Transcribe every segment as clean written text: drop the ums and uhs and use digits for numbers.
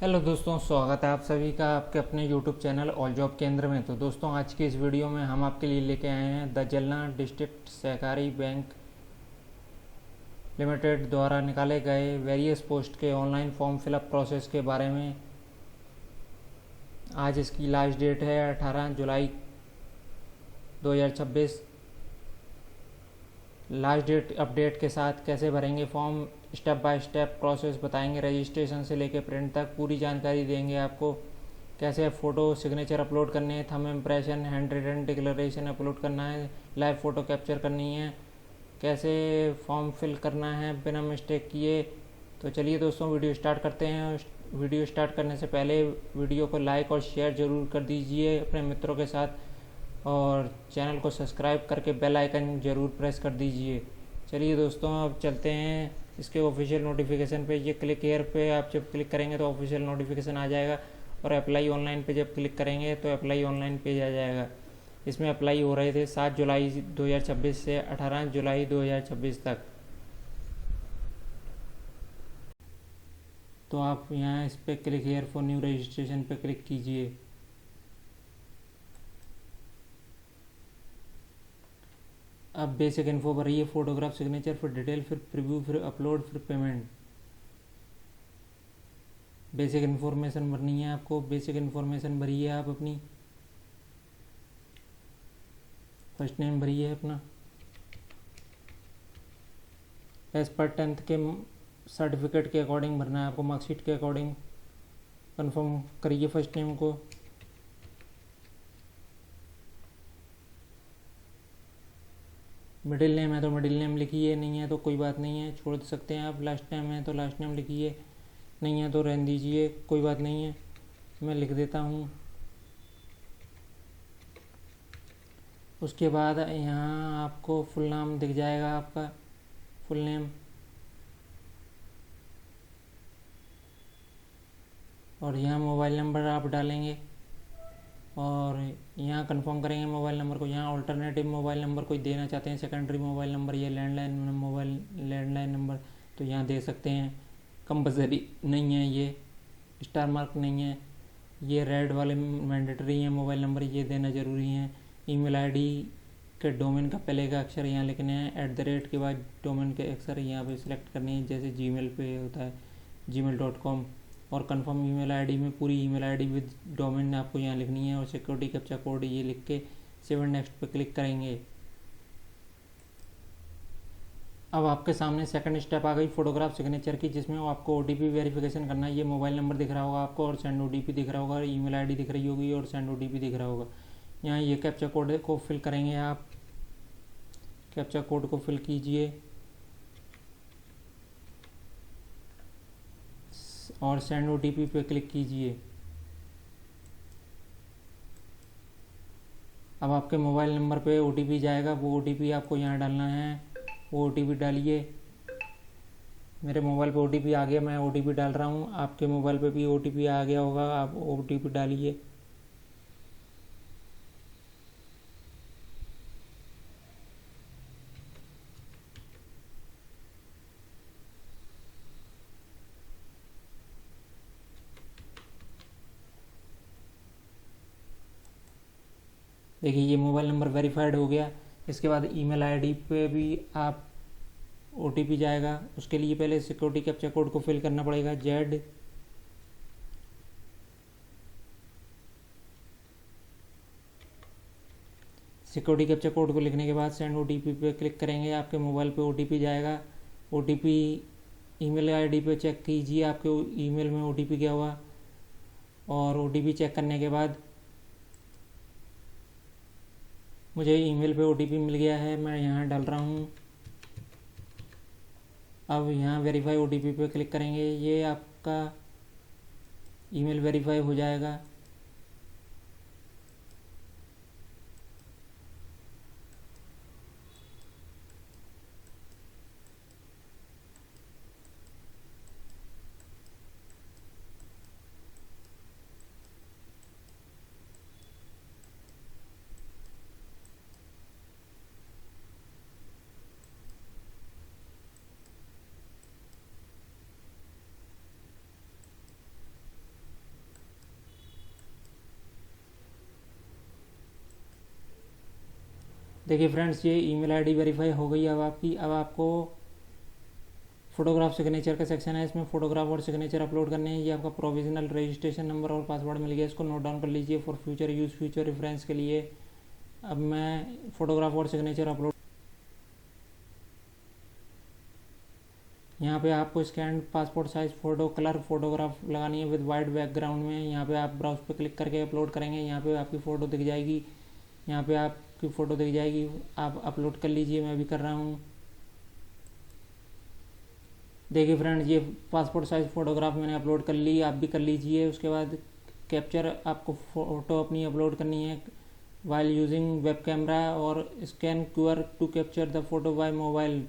Hello दोस्तों, स्वागत है आप सभी का आपके अपने यूट्यूब चैनल ऑल जॉब केंद्र में। तो दोस्तों, आज की इस वीडियो में हम आपके लिए लेके आए हैं द जलना डिस्ट्रिक्ट सहकारी बैंक लिमिटेड द्वारा निकाले गए वेरियस पोस्ट के ऑनलाइन फॉर्म फिलअप प्रोसेस के बारे में। आज इसकी लास्ट डेट है 18 जुलाई 2026। लास्ट डेट अपडेट के साथ कैसे भरेंगे form, step by step process बताएंगे। रजिस्ट्रेशन से लेकर प्रिंट तक पूरी जानकारी देंगे आपको। कैसे फ़ोटो सिग्नेचर अपलोड करने हैं, thumb impression, hand written declaration upload करना है, लाइव फ़ोटो कैप्चर करनी है, कैसे फॉर्म फिल करना है बिना मिस्टेक किए। तो चलिए दोस्तों, वीडियो स्टार्ट करते हैं। वीडियो स्टार्ट करने से पहले वीडियो को लाइक और शेयर ज़रूर कर दीजिए अपने मित्रों के साथ, और चैनल को सब्सक्राइब करके बेल आइकन ज़रूर प्रेस कर दीजिए। चलिए दोस्तों, अब चलते हैं इसके ऑफिशियल नोटिफिकेशन पे। ये क्लिक हेयर पे आप जब क्लिक करेंगे तो ऑफिशियल नोटिफिकेशन आ जाएगा, और अप्लाई ऑनलाइन पे जब क्लिक करेंगे तो अप्लाई ऑनलाइन पेज आ जाएगा। इसमें अप्लाई हो रहे थे 7 जुलाई 2026 से 18 जुलाई 2026 तक। तो आप यहाँ इस पर click here for new registration पे क्लिक कीजिए। अब बेसिक इन्फो भरिए, फोटोग्राफ, सिग्नेचर, फिर डिटेल, फिर प्रीव्यू, फिर अपलोड, फिर पेमेंट। बेसिक इन्फॉर्मेशन भरनी है आपको। बेसिक इन्फॉर्मेशन भरिए आप अपनी। फर्स्ट नेम भरिए अपना एज पर 10th के सर्टिफिकेट के अकॉर्डिंग भरना है आपको, मार्कशीट के अकॉर्डिंग। कंफर्म करिए फर्स्ट नेम को। मिडिल नेम है तो मिडिल नेम लिखिए, नहीं है तो कोई बात नहीं है, छोड़ सकते हैं आप। लास्ट नेम है तो लास्ट नेम लिखिए, नहीं है तो रहने दीजिए, कोई बात नहीं है, मैं लिख देता हूँ। उसके बाद यहाँ आपको फुल नाम दिख जाएगा, आपका फुल नेम, और यहाँ मोबाइल नंबर आप डालेंगे, और यहाँ कंफर्म करेंगे मोबाइल नंबर को। यहाँ ऑल्टरनेटिव मोबाइल नंबर कोई देना चाहते हैं, सेकेंडरी मोबाइल नंबर या लैंडलाइन नंबर, तो यहाँ दे सकते हैं। कंपलसरी नहीं है, ये स्टार मार्क नहीं है, ये रेड वाले मैंडेटरी हैं मोबाइल नंबर, ये देना ज़रूरी है। ईमेल आईडी के डोमेन का पहले का अक्षर यहाँ लिखने हैं, @ के बाद डोमेन के अक्षर यहाँ पे सिलेक्ट करने हैं, जैसे जीमेल पे होता है gmail.com। और कंफर्म ईमेल आईडी में पूरी ईमेल आईडी विद डोमेन आपको यहाँ लिखनी है, और सिक्योरिटी कैप्चा कोड ये लिख के सेव एंड नेक्स्ट पे क्लिक करेंगे। अब आपके सामने सेकंड स्टेप आ गई फोटोग्राफ सिग्नेचर की, जिसमें आपको ओटीपी वेरिफिकेशन करना है। ये मोबाइल नंबर दिख रहा होगा आपको, और सेंड ओटीपी दिख रहा होगा, और ईमेल आईडी दिख रही होगी, और सेंड ओटीपी दिख रहा होगा। यहाँ ये कैप्चा कोड को फिल करेंगे आप। कैप्चा कोड को फिल कीजिए और सेंड ओटीपी पे क्लिक कीजिए। अब आपके मोबाइल नंबर पे ओटीपी जाएगा, वो ओटीपी आपको यहाँ डालना है। वो ओटीपी डालिए। मेरे मोबाइल पे ओटीपी आ गया, मैं ओटीपी डाल रहा हूँ। आपके मोबाइल पे भी ओटीपी आ गया होगा, आप ओटीपी डालिए। देखिए, ये मोबाइल नंबर वेरीफाइड हो गया। इसके बाद ईमेल आईडी पे भी आप ओटीपी जाएगा। उसके लिए पहले सिक्योरिटी कैप्चा कोड को फिल करना पड़ेगा। जेड सिक्योरिटी कैप्चा कोड को लिखने के बाद सेंड ओटीपी पे क्लिक करेंगे। आपके मोबाइल पे ओटीपी जाएगा। ओटीपी ईमेल आईडी पे चेक कीजिए आपके ईमेल में ओटीपी क्या हुआ, और ओटीपी चेक करने के बाद मुझे ईमेल पे ओटीपी मिल गया है, मैं यहाँ डाल रहा हूँ। अब यहाँ वेरीफाई ओटीपी पे क्लिक करेंगे, ये आपका ईमेल वेरीफाई हो जाएगा। देखिए फ्रेंड्स, ये ईमेल आईडी वेरीफाई हो गई अब आपकी। अब आपको फोटोग्राफ सिग्नेचर का सेक्शन है, इसमें फोटोग्राफ और सिग्नेचर अपलोड करने हैं। ये आपका प्रोविजनल रजिस्ट्रेशन नंबर और पासवर्ड मिल गया, इसको नोट डाउन कर लीजिए for future use, future reference के लिए। अब मैं फोटोग्राफ और सिग्नेचर अपलोड, यहाँ पे आपको scan passport size photo colour photograph लगानी है विद वाइट बैकग्राउंड में। यहाँ पे आप ब्राउज पे क्लिक करके अपलोड करेंगे, यहाँ पे आपकी फ़ोटो दिख जाएगी, यहाँ पे आपकी फ़ोटो दिख जाएगी, आप अपलोड कर लीजिए। मैं भी कर रहा हूँ। देखिए फ्रेंड्स, ये पासपोर्ट साइज़ फ़ोटोग्राफ मैंने अपलोड कर ली, आप भी कर लीजिए। उसके बाद कैप्चर, आपको फ़ोटो अपनी अपलोड करनी है वाइल यूजिंग वेब कैमरा और scan QR to capture the photo by mobile.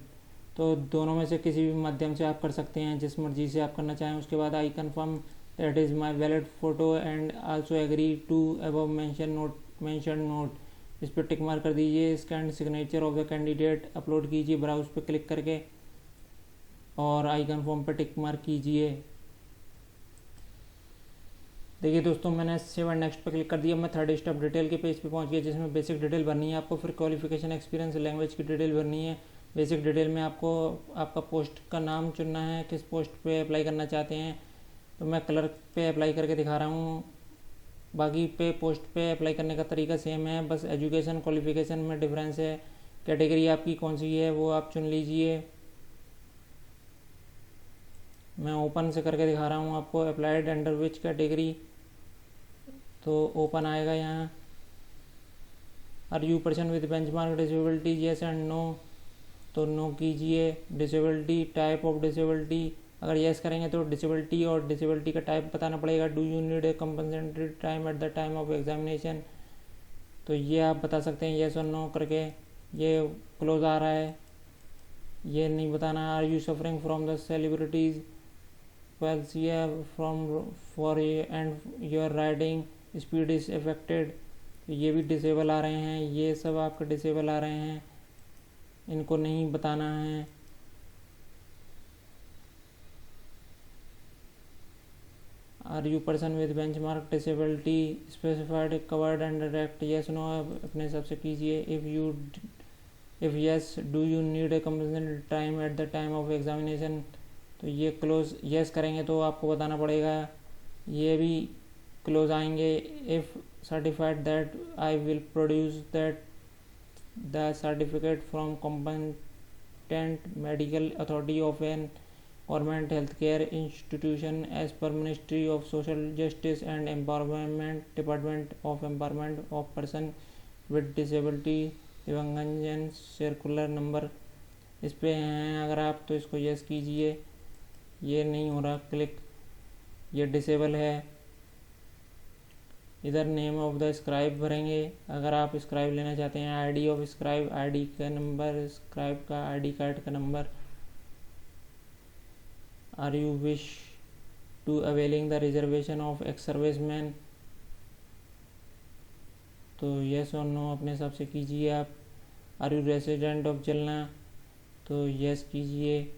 तो दोनों में से किसी भी माध्यम से आप कर सकते हैं, जिस मर्जी से आप करना चाहें। उसके बाद I confirm that is my valid photo and also agree to above mention note, इस पर टिक मार्क कर दीजिए। Scan signature of the candidate upload कीजिए ब्राउज पे क्लिक करके और आई कन्फर्म पे टिक मार्क कीजिए। देखिए दोस्तों, मैंने सेव एंड नेक्स्ट पे क्लिक कर दिया। मैं थर्ड स्टेप डिटेल के पेज पे पहुंच गया, जिसमें बेसिक डिटेल भरनी है आपको, फिर क्वालिफिकेशन, एक्सपीरियंस, लैंग्वेज की डिटेल भरनी है। बेसिक डिटेल में आपको आपका पोस्ट का नाम चुनना है, किस पोस्ट पे अप्लाई करना चाहते हैं। तो मैं क्लर्क पे अप्लाई करके दिखा रहा हूँ। बाकी पे पोस्ट पे अप्लाई करने का तरीका सेम है, बस एजुकेशन क्वालिफिकेशन में डिफरेंस है। कैटेगरी आपकी कौन सी है वो आप चुन लीजिए। मैं ओपन से करके दिखा रहा हूँ आपको, अप्लाइड अंडर विच कैटेगरी, तो ओपन आएगा यहाँ। Are you person with benchmark disability, yes and no, तो नो कीजिए। डिसेबिलिटी, टाइप ऑफ डिसेबिलिटी, अगर येस करेंगे तो डिसेबिलिटी और डिसेबिलिटी का टाइप बताना पड़ेगा। Do you need a compensatory time at the time of examination, तो ये आप बता सकते हैं येस और नो करके। ये क्लोज आ रहा है, ये नहीं बताना। Are you suffering from the cerebral palsy from four and your riding speed is affected, तो ये भी डिसेबल आ रहे हैं। ये सब आपके डिसेबल आ रहे हैं, इनको नहीं बताना है। Are you person with benchmark disability specified covered under act, yes no अपने हिसाब से कीजिए। If yes, do you need a compensatory time at the time of examination, तो ये क्लोज येस करेंगे तो आपको बताना पड़ेगा। ये भी क्लोज आएंगे। If certified that I will produce that the certificate from competent medical authority of an government healthcare institution as per Ministry of Social Justice and Empowerment, Department of Empowerment of Person with Disability, दिवंगन circular number इस पे हैं अगर आप, तो इसको yes कीजिए। ये नहीं हो रहा क्लिक, ये डिसेबल है। इधर नेम ऑफ द स्क्राइब भरेंगे, अगर आप स्क्राइब लेना चाहते हैं। आईडी ऑफ स्क्राइब, आईडी का नंबर, स्क्राइब का आईडी कार्ड का number. Are you wish to availing the reservation of ex serviceman, तो येस और नो अपने हिसाब से कीजिए आप। आर यू रेसिडेंट ऑफ जलना, तो येस कीजिए।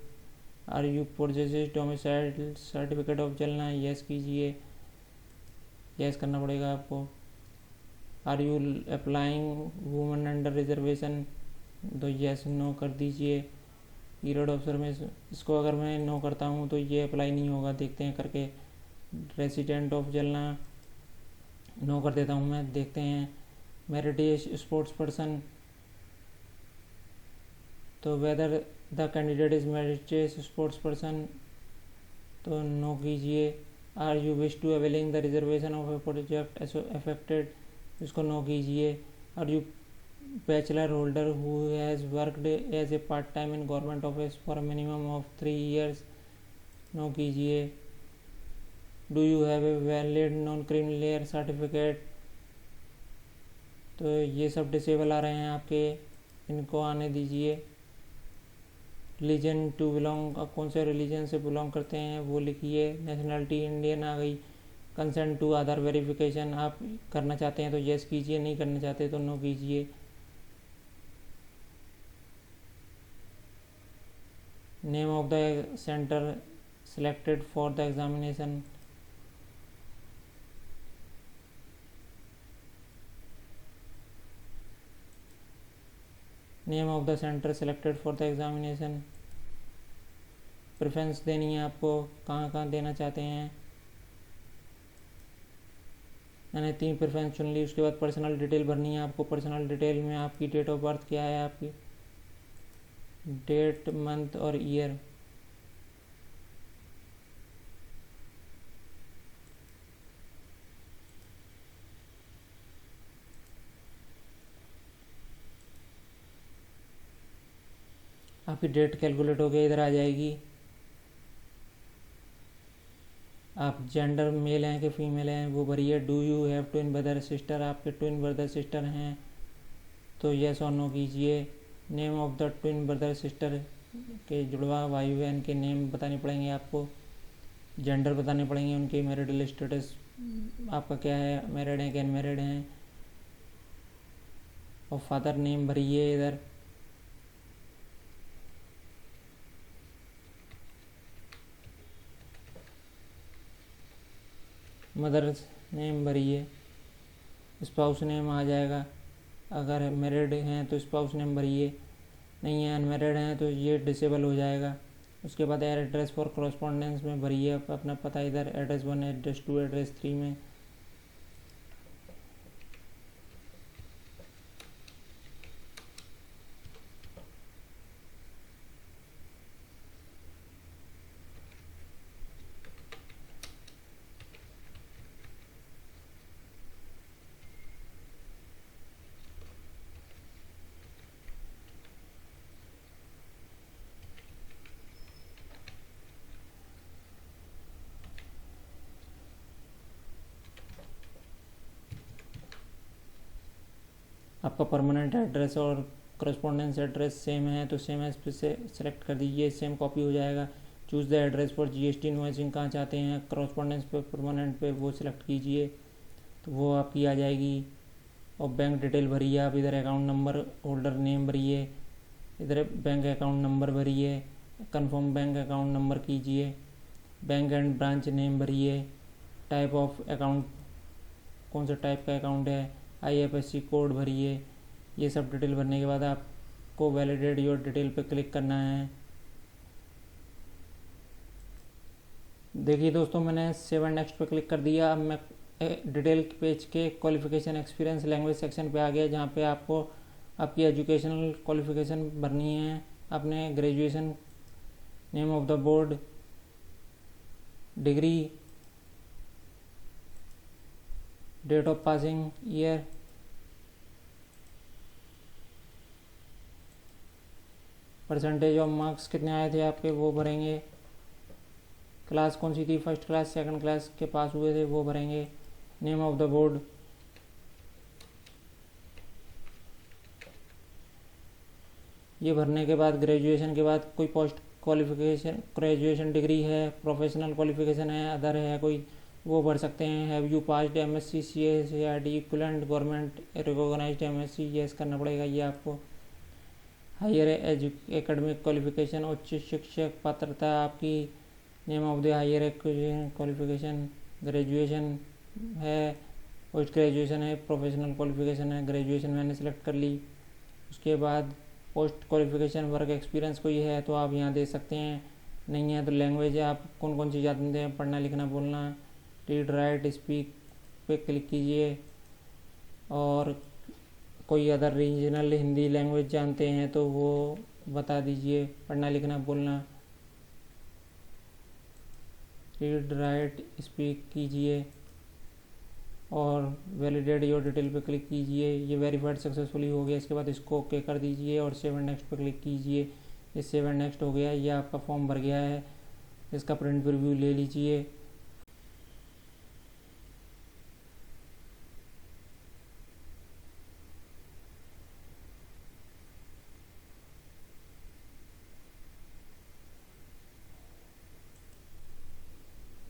Are you possesses domicile certificate of Jalna, yes कीजिए, यस करना पड़ेगा आपको। Are you applying women under reservation, तो यस नो कर दीजिए। पीरियड ऑफ सर्विस, इसको अगर मैं नो करता हूँ तो ये अप्लाई नहीं होगा, देखते हैं करके। रेसिडेंट ऑफ जलना नो कर देता हूँ मैं, देखते हैं। मेरिटियस स्पोर्ट्स पर्सन, तो whether the candidate is meritorious sports person, तो नो कीजिए। Are you wish to availing the reservation of a project affected, इसको नो कीजिए। Are you bachelor holder who has worked as a part time in government office for minimum of 3 years, no कीजिए। Do you have a valid non criminal certificate, तो ये सब disable आ रहे हैं आपके, इनको आने दीजिए। रिलीजन टू बिलोंग, आप कौन से रिलीजन से बिलोंग करते हैं वो लिखिए। नेशनलिटी इंडियन आ गई। कंसेंट टू आधार वेरिफिकेशन, आप करना चाहते हैं तो येस कीजिए, नहीं करना चाहते तो नो कीजिए। Name of the centre selected for the examination, name of the centre selected for the examination, preference देनी है आपको, कहाँ कहाँ देना चाहते हैं। मैंने 3 प्रेफरेंस चुन ली। उसके बाद पर्सनल डिटेल भरनी है आपको। पर्सनल डिटेल में आपकी डेट ऑफ बर्थ क्या है, आपकी डेट, मंथ और ईयर। आपकी डेट कैलकुलेट होकर इधर आ जाएगी। आप जेंडर मेल हैं कि फीमेल हैं वो भरिए। Do you have twin brother sister, आपके ट्विन ब्रदर सिस्टर हैं तो यस और नो कीजिए। Name of the twin brother sister के जुड़वा भाई बहन के नेम बताने पड़ेंगे आपको। जेंडर बताने पड़ेंगे उनके। मैरिटल स्टेटस आपका क्या है, मैरिड हैं कि अनमैरिड हैं। और फादर नेम भरिए इधर। मदर्स नेम भरिए। स्पाउस नेम आ जाएगा। अगर मैरिड हैं तो स्पाउस नेम भरिए, नहीं है अनमैरिड हैं तो ये डिसेबल हो जाएगा। उसके बाद एड्रेस फॉर कॉरस्पॉन्डेंस में भरिए अपना पता इधर, एड्रेस 1, एड्रेस 2, एड्रेस 3 में। आपका परमानेंट एड्रेस और करस्पॉन्डेंस एड्रेस सेम है तो सेम एज पे से सेलेक्ट कर दीजिए, सेम कॉपी हो जाएगा। Choose the address for GST invoicing, कहाँ चाहते हैं करस्पॉन्डेंस पे परमानेंट पे वो सिलेक्ट कीजिए तो वो आपकी आ जाएगी। और बैंक डिटेल भरिए आप इधर, अकाउंट नंबर, होल्डर नेम भरिए इधर, बैंक अकाउंट नंबर भरिए, कंफर्म बैंक अकाउंट नंबर कीजिए, बैंक एंड ब्रांच नेम भरिए, टाइप ऑफ अकाउंट कौन सा टाइप का अकाउंट है, IFSC कोड भरिए। ये सब डिटेल भरने के बाद आपको वैलिडेट योर डिटेल पे क्लिक करना है। देखिए दोस्तों मैंने 7 नेक्स्ट पे क्लिक कर दिया। अब मैं डिटेल पेज के क्वालिफिकेशन एक्सपीरियंस लैंग्वेज सेक्शन पे आ गया, जहाँ पे आपको आपकी एजुकेशनल क्वालिफिकेशन भरनी है। अपने graduation, name of the board, degree, date of passing, year, percentage of marks कितने आए थे आपके वो भरेंगे। क्लास कौन सी थी, फर्स्ट क्लास, सेकंड क्लास के पास हुए थे वो भरेंगे। नेम ऑफ द बोर्ड, ये भरने के बाद ग्रेजुएशन के बाद कोई पोस्ट क्वालिफिकेशन, ग्रेजुएशन डिग्री है, प्रोफेशनल क्वालिफिकेशन है, अदर है कोई, वो भर सकते हैं। Have you passed MSc CA equivalent government recognised MSc, yes करना पड़ेगा ये आपको। हायर एकेडमिक क्वालिफिकेशन, उच्च शिक्षक पात्रता आपकी। Name of the higher education qualification, graduation है, पोस्ट ग्रेजुएशन है, प्रोफेशनल क्वालिफिकेशन है। ग्रेजुएशन मैंने सेलेक्ट कर ली। उसके बाद पोस्ट क्वालिफिकेशन वर्क एक्सपीरियंस कोई है तो आप यहाँ दे सकते हैं, नहीं है तो लैंग्वेज आप कौन कौन सी जानते हैं, पढ़ना लिखना बोलना, रीड राइट स्पीक पे क्लिक कीजिए। और कोई अदर रीजनल हिंदी लैंग्वेज जानते हैं तो वो बता दीजिए, पढ़ना लिखना बोलना, रीड राइट स्पीक कीजिए। और वैलिडेट योर डिटेल पे क्लिक कीजिए। ये वेरीफाइड सक्सेसफुली हो गया। इसके बाद इसको ओके कर दीजिए और 7 नेक्स्ट पे क्लिक कीजिए। ये 7 नेक्स्ट हो गया, ये आपका फॉर्म भर गया है। इसका प्रिंट प्रीव्यू ले लीजिए।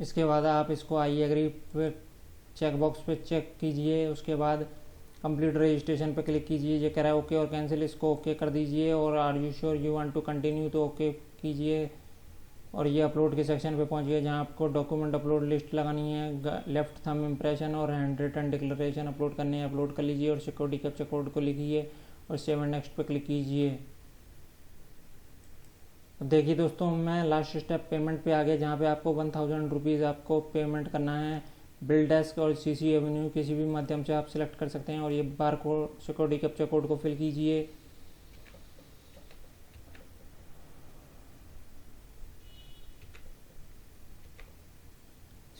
इसके बाद आप इसको आई एग्री पे चेक बॉक्स पे चेक कीजिए। उसके बाद कंप्लीट रजिस्ट्रेशन पे क्लिक कीजिए। ये कह रहा है ओके और कैंसिल, इसको ओके कर दीजिए। और are you sure you want to continue तो ओके कीजिए। और ये अपलोड के सेक्शन पे पहुंच गया, जहां आपको डॉक्यूमेंट अपलोड लिस्ट लगानी है। लेफ्ट थंब इम्प्रेशन और हैंड रिटन डिक्लेरेशन अपलोड करने हैं, अपलोड कर लीजिए। और सिक्योरिटी कैप्चा कोड को लिखिए और सेव एंड नेक्स्ट पे क्लिक कीजिए। देखिए दोस्तों, मैं लास्ट स्टेप पेमेंट पे आ गया, जहाँ पे आपको 1000 रुपीज़ आपको पेमेंट करना है। बिल डेस्क और सीसी एवेन्यू किसी भी माध्यम से आप सिलेक्ट कर सकते हैं और ये bar code security captcha code को फिल कीजिए।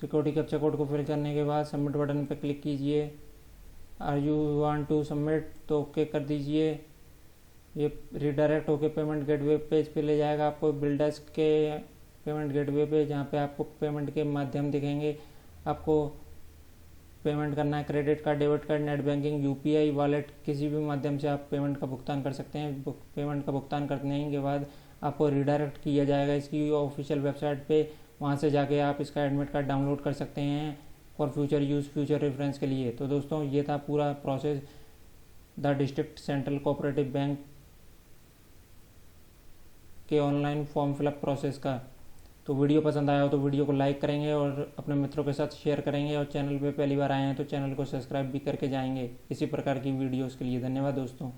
सिक्योरिटी कैप्चा कोड को फिल करने के बाद सबमिट बटन पर क्लिक कीजिए। Are you want to submit, तो ओके कर दीजिए। ये रिडायरेक्ट होकर पेमेंट गेटवे पेज पे ले जाएगा आपको, बिल डेस्क के पेमेंट गेटवे पे, जहाँ पे आपको पेमेंट के माध्यम दिखेंगे। आपको पेमेंट करना है credit card, debit card, net banking, UPI, wallet, किसी भी माध्यम से आप पेमेंट का भुगतान कर सकते हैं। पेमेंट का भुगतान करने के बाद आपको रिडायरेक्ट किया जाएगा इसकी ऑफिशियल वेबसाइट पे। वहाँ से जाके आप इसका एडमिट कार्ड डाउनलोड कर सकते हैं for future use, future reference के लिए। तो दोस्तों, ये था पूरा process the district central cooperative bank के ऑनलाइन फॉर्म फिलअप प्रोसेस का। तो वीडियो पसंद आया हो तो वीडियो को लाइक करेंगे और अपने मित्रों के साथ शेयर करेंगे, और चैनल पे पहली बार आए हैं तो चैनल को सब्सक्राइब भी करके जाएंगे इसी प्रकार की वीडियोस के लिए। धन्यवाद दोस्तों।